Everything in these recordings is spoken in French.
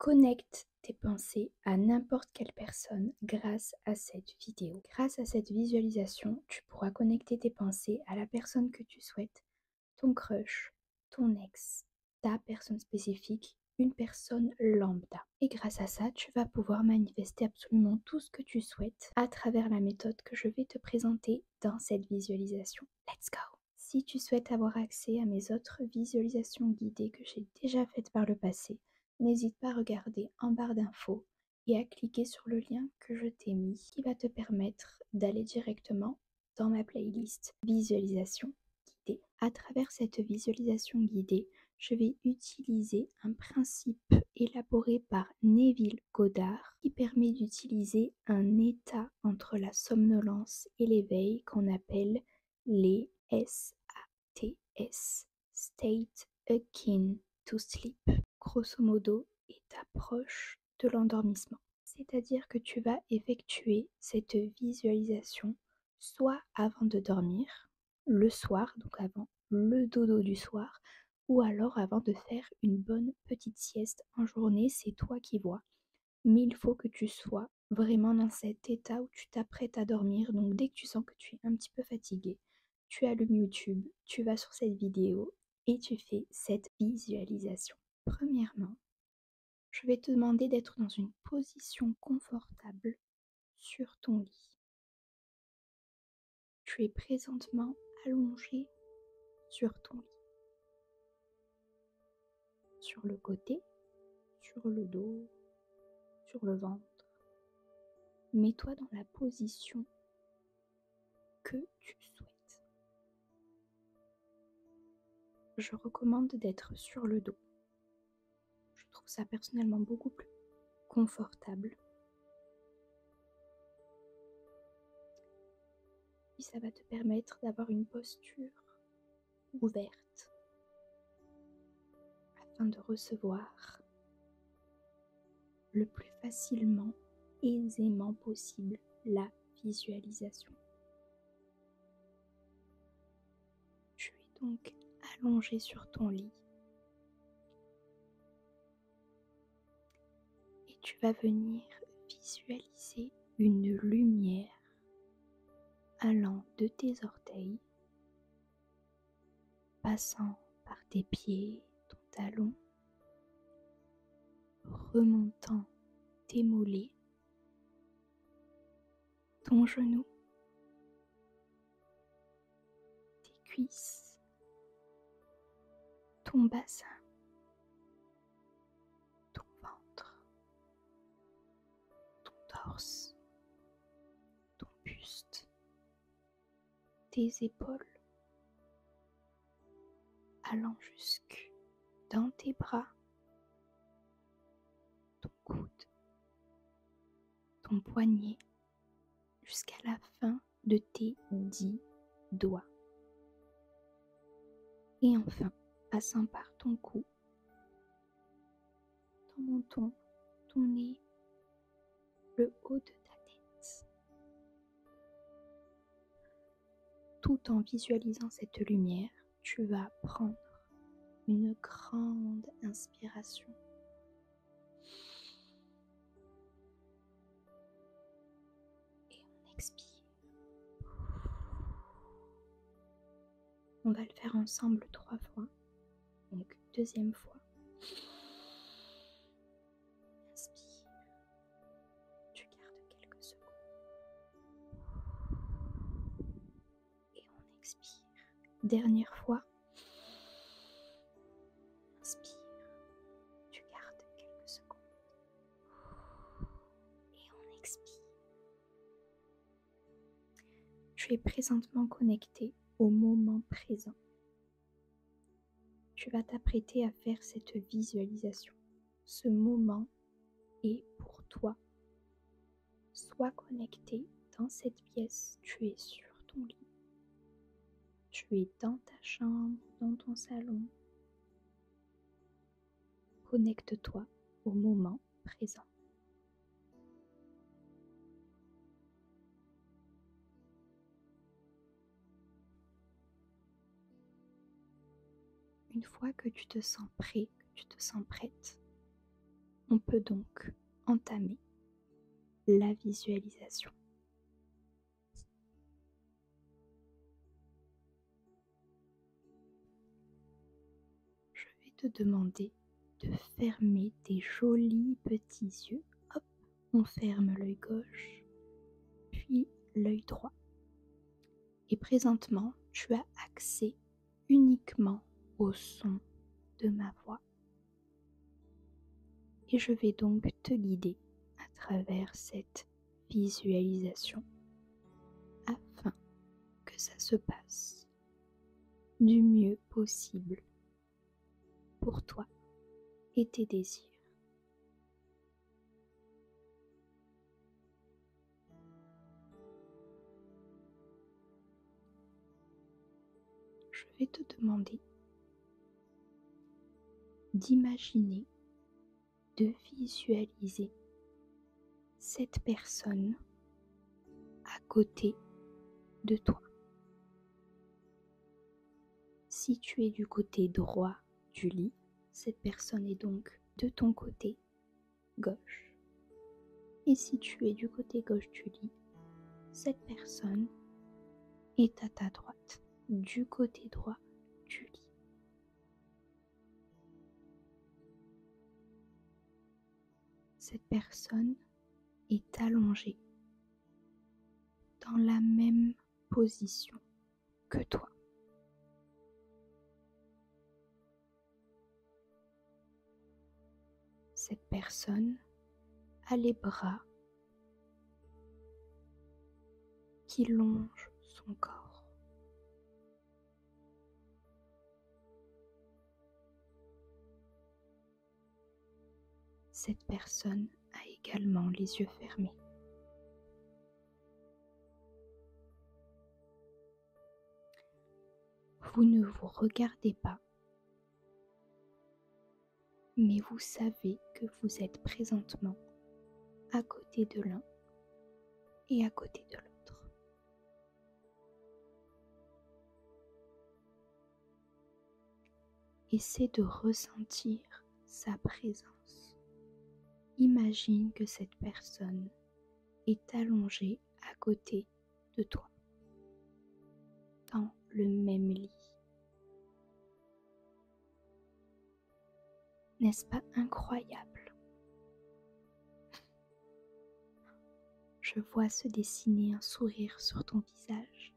Connecte tes pensées à n'importe quelle personne grâce à cette vidéo. Grâce à cette visualisation, tu pourras connecter tes pensées à la personne que tu souhaites, ton crush, ton ex, ta personne spécifique, une personne lambda. Et grâce à ça, tu vas pouvoir manifester absolument tout ce que tu souhaites à travers la méthode que je vais te présenter dans cette visualisation. Let's go! Si tu souhaites avoir accès à mes autres visualisations guidées que j'ai déjà faites par le passé, n'hésite pas à regarder en barre d'infos et à cliquer sur le lien que je t'ai mis qui va te permettre d'aller directement dans ma playlist visualisation guidée. À travers cette visualisation guidée, je vais utiliser un principe élaboré par Neville Goddard qui permet d'utiliser un état entre la somnolence et l'éveil qu'on appelle les SATS, State Akin to Sleep. Grosso modo, est approche de l'endormissement. C'est-à-dire que tu vas effectuer cette visualisation soit avant de dormir, le soir, donc avant le dodo du soir, ou alors avant de faire une bonne petite sieste en journée, c'est toi qui vois. Mais il faut que tu sois vraiment dans cet état où tu t'apprêtes à dormir, donc dès que tu sens que tu es un petit peu fatigué, tu allumes YouTube, tu vas sur cette vidéo et tu fais cette visualisation. Premièrement, je vais te demander d'être dans une position confortable sur ton lit. Tu es présentement allongé sur ton lit. Sur le côté, sur le dos, sur le ventre. Mets-toi dans la position que tu souhaites. Je recommande d'être sur le dos. Je trouve ça personnellement beaucoup plus confortable. Puis ça va te permettre d'avoir une posture ouverte afin de recevoir le plus facilement, aisément possible la visualisation. Tu es donc allongé sur ton lit et tu vas venir visualiser une lumière allant de tes orteils, passant par tes pieds, ton talon, remontant tes mollets, ton genou, tes cuisses, ton bassin, ton ventre, ton torse, ton buste, tes épaules, allant jusque dans tes bras, ton coude, ton poignet, jusqu'à la fin de tes 10 doigts. Et enfin, passant par ton cou, ton menton, ton nez, le haut de ta tête. Tout en visualisant cette lumière, tu vas prendre une grande inspiration. Et on expire. On va le faire ensemble 3 fois. Donc, deuxième fois. Inspire. Tu gardes quelques secondes. Et on expire. Dernière fois. Inspire. Tu gardes quelques secondes. Et on expire. Tu es présentement connecté au moment présent. Tu vas t'apprêter à faire cette visualisation. Ce moment est pour toi. Sois connecté dans cette pièce. Tu es sur ton lit. Tu es dans ta chambre, dans ton salon. Connecte-toi au moment présent. Une fois que tu te sens prêt, que tu te sens prête, On peut donc entamer la visualisation. Je vais te demander de fermer tes jolis petits yeux. Hop, on ferme l'œil gauche, puis l'œil droit. Et présentement, tu as accès uniquement au son de ma voix. Et je vais donc te guider à travers cette visualisation afin que ça se passe du mieux possible pour toi et tes désirs. Je vais te demander d'imaginer, de visualiser cette personne à côté de toi. Si tu es du côté droit du lit, cette personne est donc de ton côté gauche. Et si tu es du côté gauche du lit, cette personne est à ta droite, du côté droit du lit. Cette personne est allongée dans la même position que toi. Cette personne a les bras qui longent son corps. Cette personne a également les yeux fermés. Vous ne vous regardez pas, mais vous savez que vous êtes présentement à côté de l'un et à côté de l'autre. Essaie de ressentir sa présence. Imagine que cette personne est allongée à côté de toi, dans le même lit. N'est-ce pas incroyable? Je vois se dessiner un sourire sur ton visage.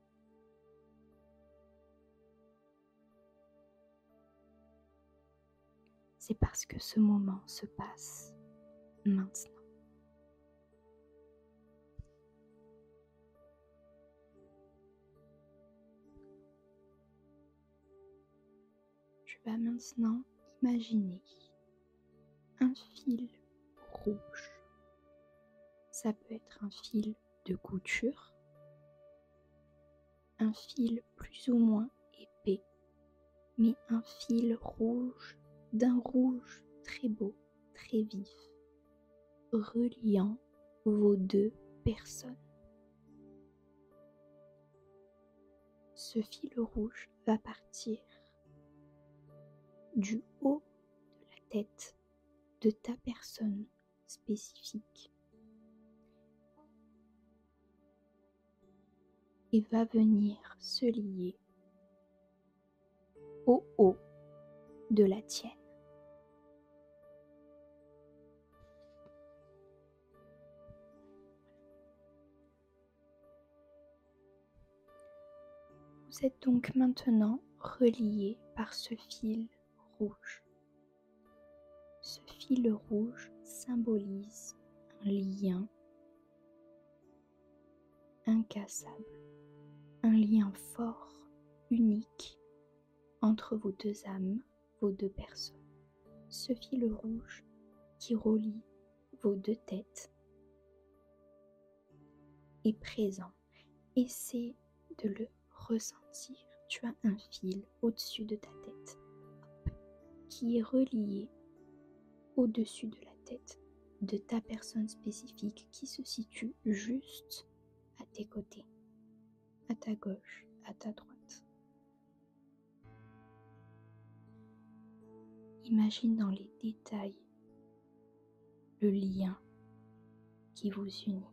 C'est parce que ce moment se passe maintenant. Tu vas maintenant imaginer un fil rouge. Ça peut être un fil de couture, un fil plus ou moins épais, mais un fil rouge, d'un rouge très beau, très vif, reliant vos deux personnes. Ce fil rouge va partir du haut de la tête de ta personne spécifique et va venir se lier au haut de la tienne. Vous êtes donc maintenant reliés par ce fil rouge. Ce fil rouge symbolise un lien incassable, un lien fort, unique entre vos deux âmes, vos deux personnes. Ce fil rouge qui relie vos deux têtes est présent. Essaie de le ressentir. Tu as un fil au-dessus de ta tête qui est relié au-dessus de la tête de ta personne spécifique qui se situe juste à tes côtés, à ta gauche, à ta droite. Imagine dans les détails le lien qui vous unit.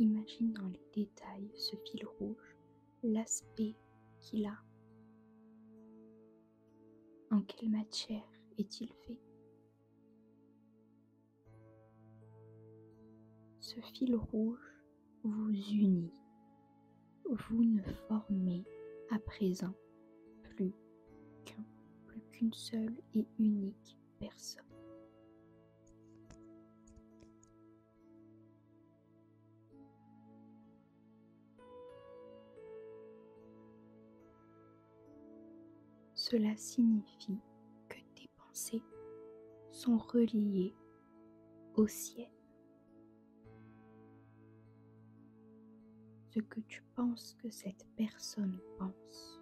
Imagine dans les détails ce fil rouge, l'aspect qu'il a. En quelle matière est-il fait? Ce fil rouge vous unit. Vous ne formez à présent plus qu'une seule et unique personne. Cela signifie que tes pensées sont reliées aux siennes. Ce que tu penses que cette personne pense,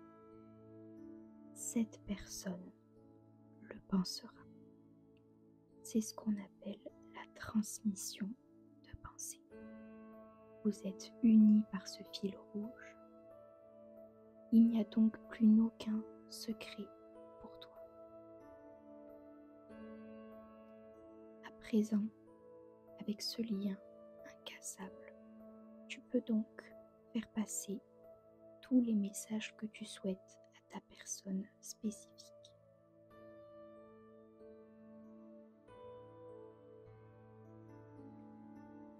cette personne le pensera. C'est ce qu'on appelle la transmission de pensée. Vous êtes unis par ce fil rouge. Il n'y a donc plus aucun secret pour toi. À présent, avec ce lien incassable, tu peux donc faire passer tous les messages que tu souhaites à ta personne spécifique.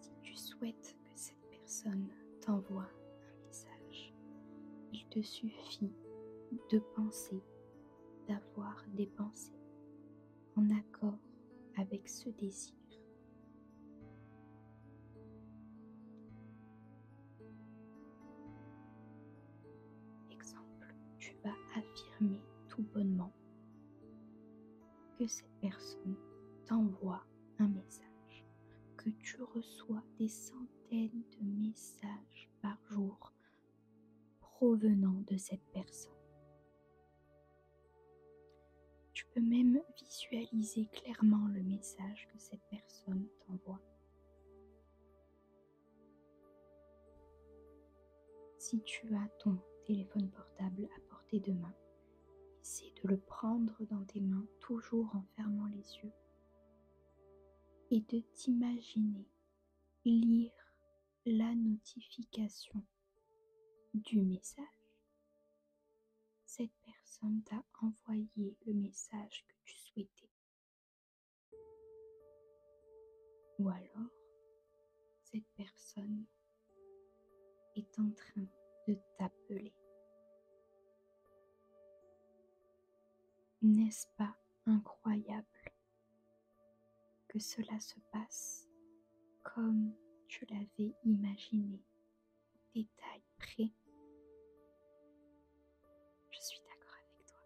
Si tu souhaites que cette personne t'envoie un message, il te suffit de penser, d'avoir des pensées en accord avec ce désir. Exemple, tu vas affirmer tout bonnement que cette personne t'envoie un message, que tu reçois des centaines de messages par jour provenant de cette personne. Tu peux même visualiser clairement le message que cette personne t'envoie. Si tu as ton téléphone portable à portée de main, essaie de le prendre dans tes mains, toujours en fermant les yeux, et de t'imaginer lire la notification du message. Cette personne t'a envoyé le message que tu souhaitais. Ou alors, cette personne est en train de t'appeler. N'est-ce pas incroyable que cela se passe comme tu l'avais imaginé, détail près? Je suis d'accord avec toi,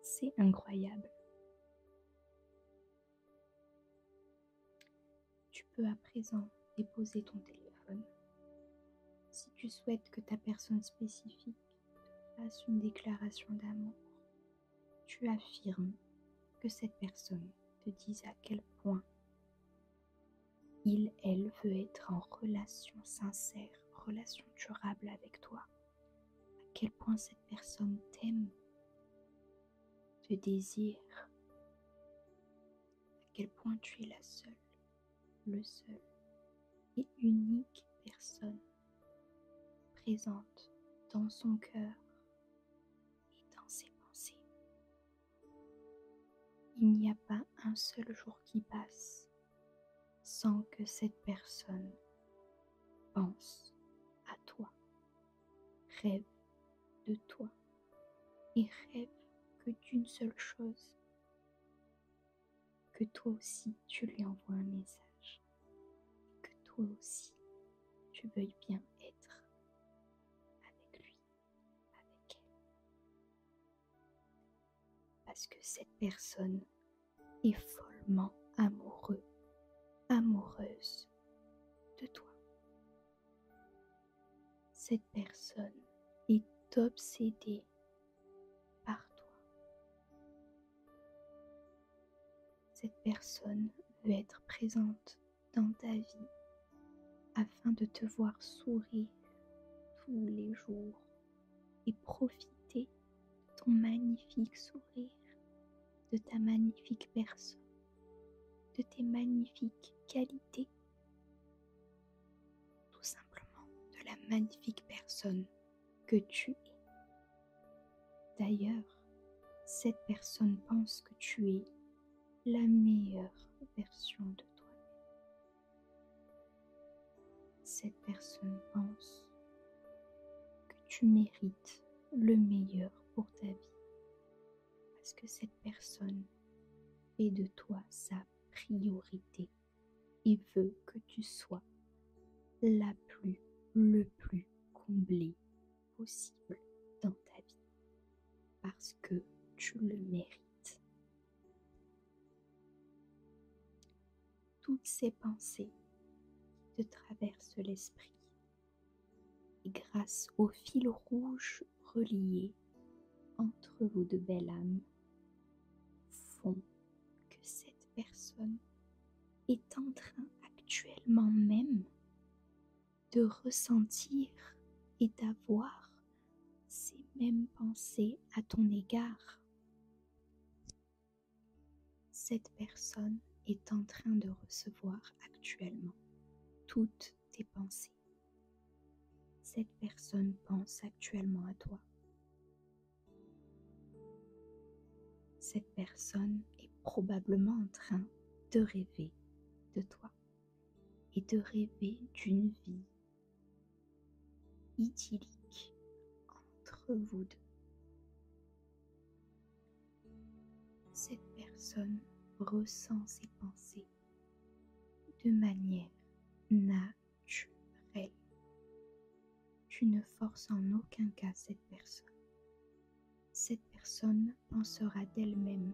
c'est incroyable. Tu peux à présent déposer ton téléphone. Si tu souhaites que ta personne spécifique te fasse une déclaration d'amour, tu affirmes que cette personne te dise à quel point elle veut être en relation sincère, relation durable avec toi, à quel point cette personne t'aime, te désire, à quel point tu es la seule, le seul et unique personne présente dans son cœur et dans ses pensées. Il n'y a pas un seul jour qui passe sans que cette personne pense à toi, rêve de toi et rêve que d'une seule chose, que toi aussi tu lui envoies un message, que toi aussi tu veuilles bien être avec lui, avec elle. Parce que cette personne est follement amoureux, amoureuse de toi. Cette personne est obsédée par toi. Cette personne veut être présente dans ta vie afin de te voir sourire tous les jours et profiter de ton magnifique sourire, de ta magnifique personne, de tes magnifiques qualités, tout simplement de la magnifique personne que tu es. D'ailleurs, cette personne pense que tu es la meilleure version de toi-même. Cette personne pense que tu mérites le meilleur pour ta vie, parce que cette personne fait de toi sa priorité et veut que tu sois le plus comblé possible dans ta vie, parce que tu le mérites. Toutes ces pensées qui te traversent l'esprit, et grâce au fil rouge relié entre vos deux belles âmes, font que cette personne est en train actuellement même de ressentir et d'avoir ces mêmes pensées à ton égard. Cette personne est en train de recevoir actuellement toutes tes pensées. Cette personne pense actuellement à toi. Cette personne est probablement en train de rêver de toi et de rêver d'une vie idyllique entre vous deux. Cette personne ressent ses pensées de manière naturelle. Tu ne forces en aucun cas cette personne. Cette personne pensera d'elle-même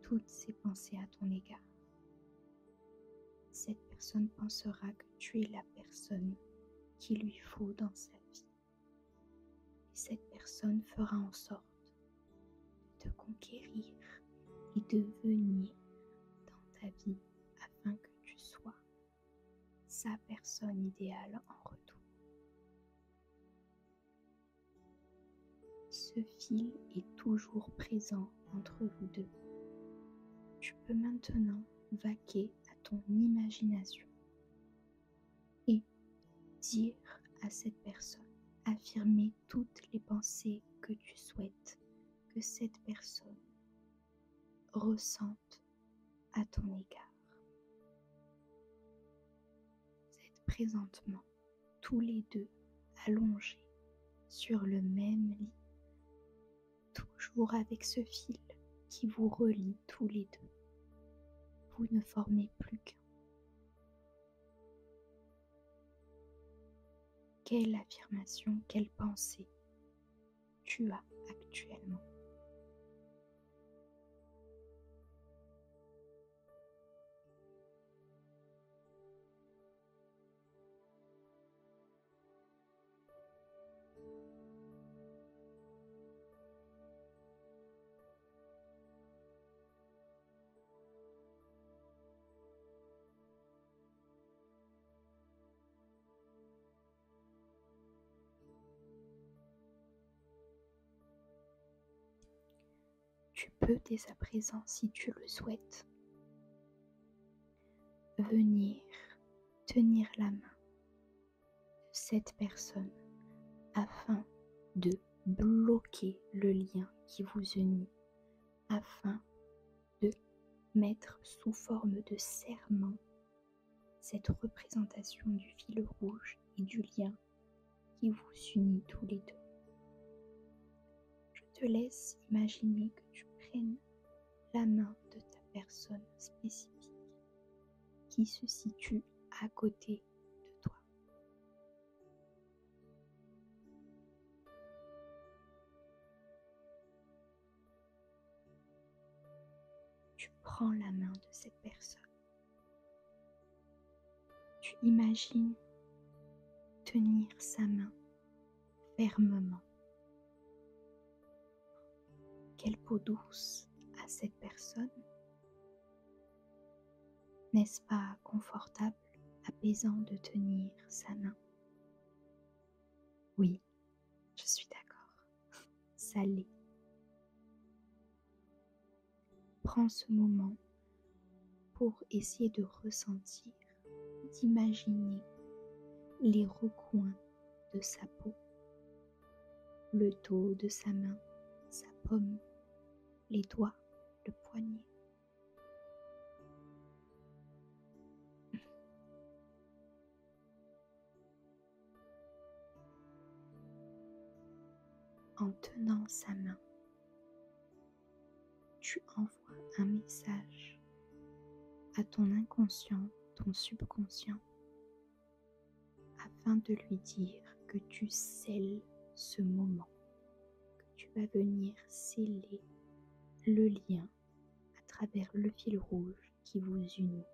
toutes ses pensées à ton égard. Cette personne pensera que tu es la personne qu'il lui faut dans sa vie. Et cette personne fera en sorte de te conquérir et de venir dans ta vie afin que tu sois sa personne idéale en retour. Ce fil est toujours présent entre vous deux. Tu peux maintenant vaquer à ton imagination et dire à cette personne, affirmer toutes les pensées que tu souhaites que cette personne ressente à ton égard. Vous êtes présentement tous les deux allongés sur le même lit, toujours avec ce fil qui vous relie tous les deux. Vous ne formez plus qu'un. Quelle affirmation, quelle pensée tu as actuellement? Tu peux dès à présent, si tu le souhaites, venir tenir la main de cette personne afin de bloquer le lien qui vous unit, afin de mettre sous forme de serment cette représentation du fil rouge et du lien qui vous unit tous les deux. Je te laisse imaginer que tu prennes la main de ta personne spécifique qui se situe à côté de toi. Tu prends la main de cette personne. Tu imagines tenir sa main fermement. Quelle peau douce à cette personne. N'est-ce pas confortable, apaisant de tenir sa main? Oui, je suis d'accord. Ça l'est. Prends ce moment pour essayer de ressentir, d'imaginer les recoins de sa peau, le dos de sa main, sa paume, les doigts, le poignet. En tenant sa main, tu envoies un message à ton inconscient, ton subconscient, afin de lui dire que tu scelles ce moment, que tu vas venir sceller le lien à travers le fil rouge qui vous unit.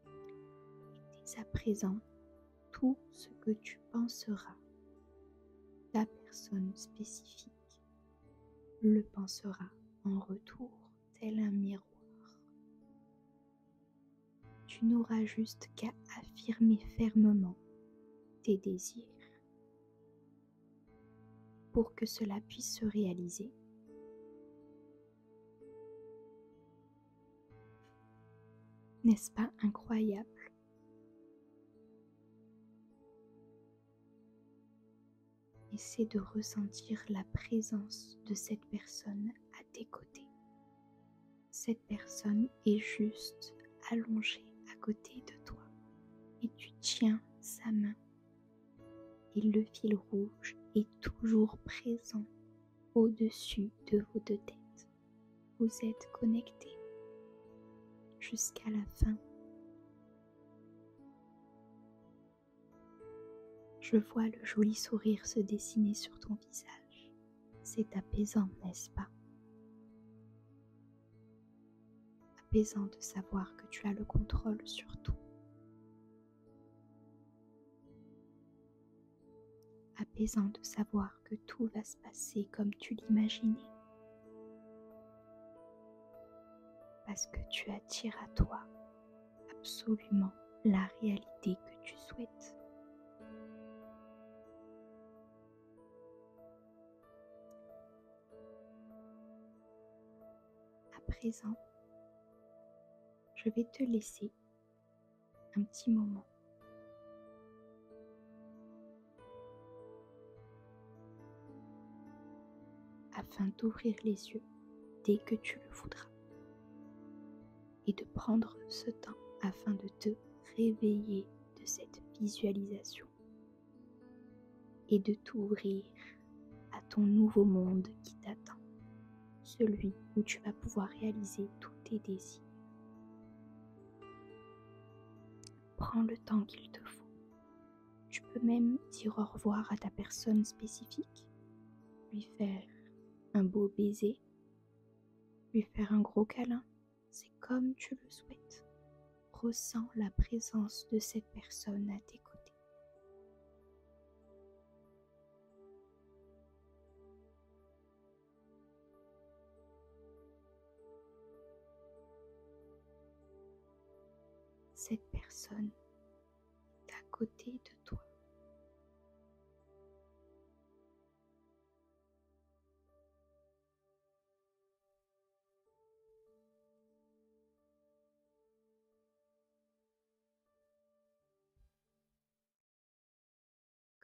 Et dès à présent, tout ce que tu penseras, ta personne spécifique le pensera en retour, tel un miroir. Tu n'auras juste qu'à affirmer fermement tes désirs pour que cela puisse se réaliser. N'est-ce pas incroyable? Essaie de ressentir la présence de cette personne à tes côtés. Cette personne est juste allongée à côté de toi et tu tiens sa main et le fil rouge est toujours présent au-dessus de vos deux têtes. Vous êtes connectés jusqu'à la fin. Je vois le joli sourire se dessiner sur ton visage. C'est apaisant, n'est-ce pas? Apaisant de savoir que tu as le contrôle sur tout. Apaisant de savoir que tout va se passer comme tu l'imaginais. Parce que tu attires à toi absolument la réalité que tu souhaites. À présent, je vais te laisser un petit moment afin d'ouvrir les yeux dès que tu le voudras et de prendre ce temps afin de te réveiller de cette visualisation et de t'ouvrir à ton nouveau monde qui t'attend, celui où tu vas pouvoir réaliser tous tes désirs. Prends le temps qu'il te faut. Tu peux même dire au revoir à ta personne spécifique, lui faire un beau baiser, lui faire un gros câlin, c'est comme tu le souhaites. Ressens la présence de cette personne à tes côtés. Cette personne est à côté de toi.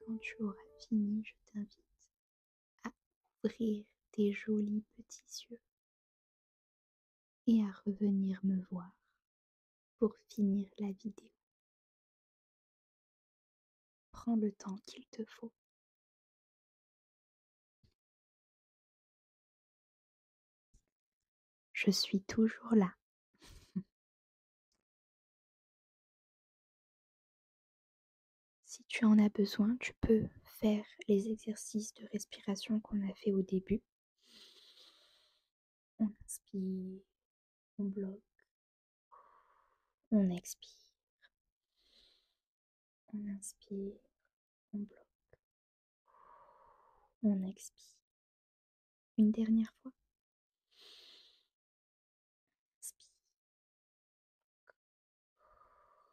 Quand tu auras fini, je t'invite à ouvrir tes jolis petits yeux et à revenir me voir pour finir la vidéo. Prends le temps qu'il te faut. Je suis toujours là. Si tu en as besoin, tu peux faire les exercices de respiration qu'on a fait au début. On inspire, on bloque, on expire, on inspire, on bloque, on expire. Une dernière fois. Inspire,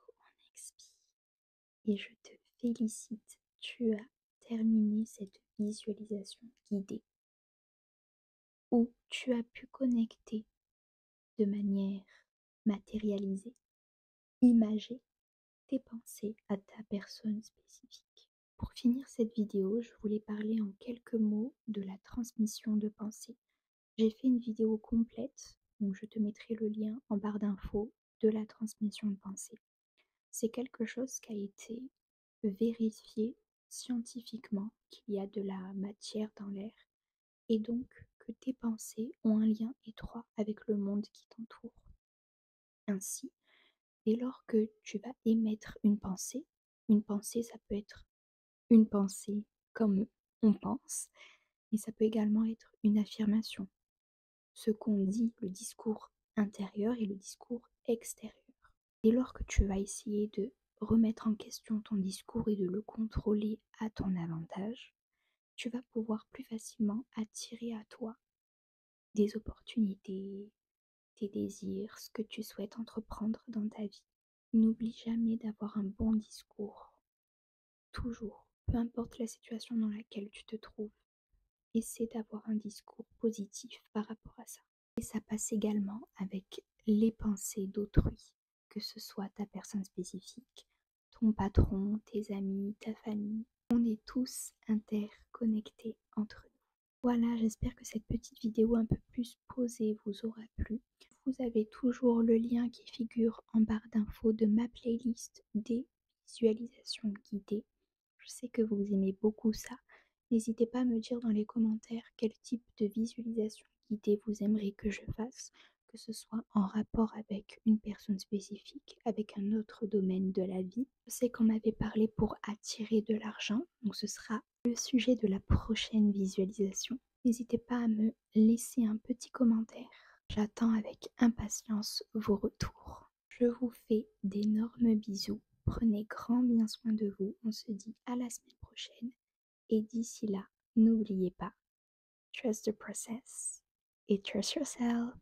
on expire. Et je te félicite, tu as terminé cette visualisation guidée où tu as pu connecter de manière matérialiser, imager tes pensées à ta personne spécifique. Pour finir cette vidéo, je voulais parler en quelques mots de la transmission de pensée. J'ai fait une vidéo complète, donc je te mettrai le lien en barre d'infos de la transmission de pensée. C'est quelque chose qui a été vérifié scientifiquement qu'il y a de la matière dans l'air et donc que tes pensées ont un lien étroit avec le monde qui t'entoure. Ainsi, dès lors que tu vas émettre une pensée ça peut être une pensée comme on pense, mais ça peut également être une affirmation, ce qu'on dit, le discours intérieur et le discours extérieur. Dès lors que tu vas essayer de remettre en question ton discours et de le contrôler à ton avantage, tu vas pouvoir plus facilement attirer à toi des opportunités, tes désirs, ce que tu souhaites entreprendre dans ta vie. N'oublie jamais d'avoir un bon discours, toujours, peu importe la situation dans laquelle tu te trouves. Essaie d'avoir un discours positif par rapport à ça. Et ça passe également avec les pensées d'autrui, que ce soit ta personne spécifique, ton patron, tes amis, ta famille. On est tous interconnectés entre nous. Voilà, j'espère que cette petite vidéo un peu plus posée vous aura plu. Vous avez toujours le lien qui figure en barre d'infos de ma playlist des visualisations guidées. Je sais que vous aimez beaucoup ça. N'hésitez pas à me dire dans les commentaires quel type de visualisation guidée vous aimeriez que je fasse, que ce soit en rapport avec une personne spécifique, avec un autre domaine de la vie. Je sais qu'on m'avait parlé pour attirer de l'argent, donc ce sera le sujet de la prochaine visualisation. N'hésitez pas à me laisser un petit commentaire. J'attends avec impatience vos retours. Je vous fais d'énormes bisous. Prenez grand bien soin de vous. On se dit à la semaine prochaine. Et d'ici là, n'oubliez pas, trust the process et trust yourself.